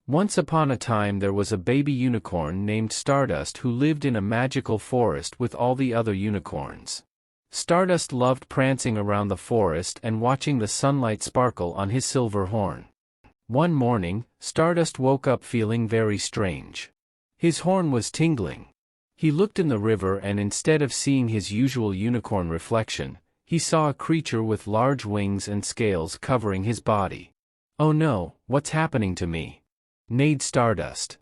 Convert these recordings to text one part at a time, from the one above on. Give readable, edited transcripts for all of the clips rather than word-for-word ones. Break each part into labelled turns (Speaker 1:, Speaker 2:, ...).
Speaker 1: Once upon a time there was a baby unicorn named Stardust who lived in a magical forest with all the other unicorns. Stardust loved prancing around the forest and watching the sunlight sparkle on his silver horn. One morning, Stardust woke up feeling very strange. His horn was tingling. He looked in the river and instead of seeing his usual unicorn reflection, he saw a creature with large wings and scales covering his body. "Oh no, what's happening to me?" neighed Stardust.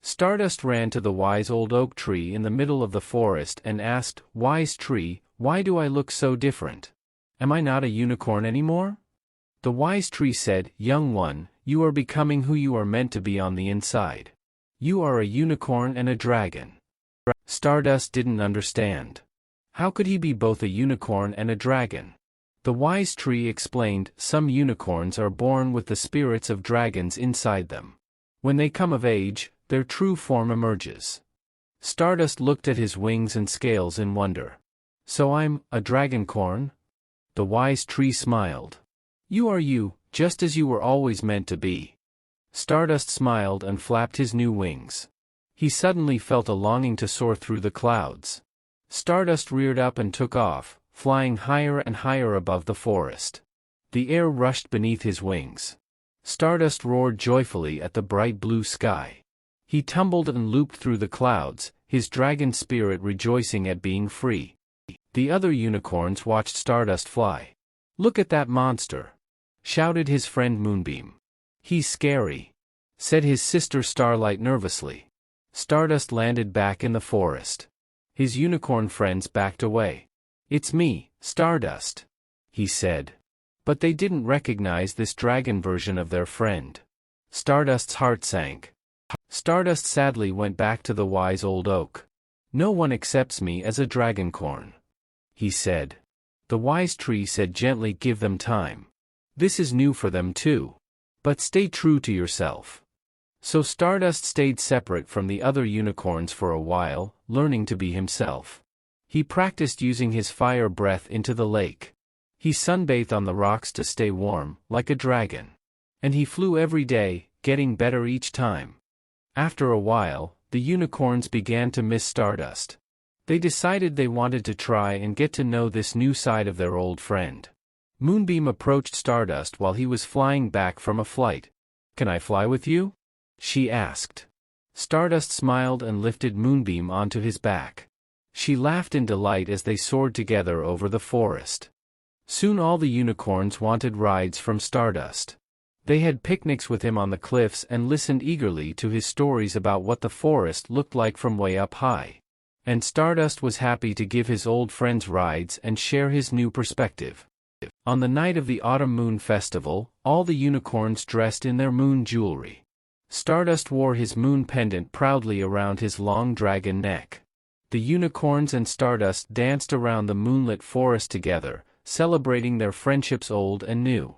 Speaker 1: Stardust ran to the wise old oak tree in the middle of the forest and asked, "Wise tree, why do I look so different? Am I not a unicorn anymore?" The wise tree said, "Young one, you are becoming who you are meant to be on the inside. You are a unicorn and a dragon." Stardust didn't understand. How could he be both a unicorn and a dragon? The wise tree explained, "Some unicorns are born with the spirits of dragons inside them. When they come of age, their true form emerges." Stardust looked at his wings and scales in wonder. "So I'm a dragoncorn?" The wise tree smiled. "You are you, just as you were always meant to be." Stardust smiled and flapped his new wings. He suddenly felt a longing to soar through the clouds. Stardust reared up and took off, flying higher and higher above the forest. The air rushed beneath his wings. Stardust roared joyfully at the bright blue sky. He tumbled and looped through the clouds, his dragon spirit rejoicing at being free. The other unicorns watched Stardust fly. "Look at that monster!" shouted his friend Moonbeam. "He's scary," said his sister Starlight nervously. Stardust landed back in the forest. His unicorn friends backed away. "It's me, Stardust," he said. But they didn't recognize this dragon version of their friend. Stardust's heart sank. Stardust sadly went back to the wise old oak. "No one accepts me as a dragoncorn," he said. The wise tree said gently, "Give them time. This is new for them too. But stay true to yourself." So Stardust stayed separate from the other unicorns for a while, learning to be himself. He practiced using his fire breath into the lake. He sunbathed on the rocks to stay warm, like a dragon. And he flew every day, getting better each time. After a while, the unicorns began to miss Stardust. They decided they wanted to try and get to know this new side of their old friend. Moonbeam approached Stardust while he was flying back from a flight. "Can I fly with you?" she asked. Stardust smiled and lifted Moonbeam onto his back. She laughed in delight as they soared together over the forest. Soon all the unicorns wanted rides from Stardust. They had picnics with him on the cliffs and listened eagerly to his stories about what the forest looked like from way up high. And Stardust was happy to give his old friends rides and share his new perspective. On the night of the Autumn Moon Festival, all the unicorns dressed in their moon jewelry. Stardust wore his moon pendant proudly around his long dragon neck. The unicorns and Stardust danced around the moonlit forest together, celebrating their friendships old and new.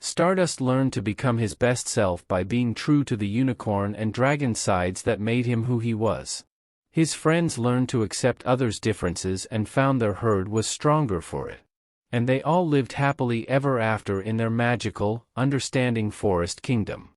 Speaker 1: Stardust learned to become his best self by being true to the unicorn and dragon sides that made him who he was. His friends learned to accept others' differences and found their herd was stronger for it. And they all lived happily ever after in their magical, understanding forest kingdom.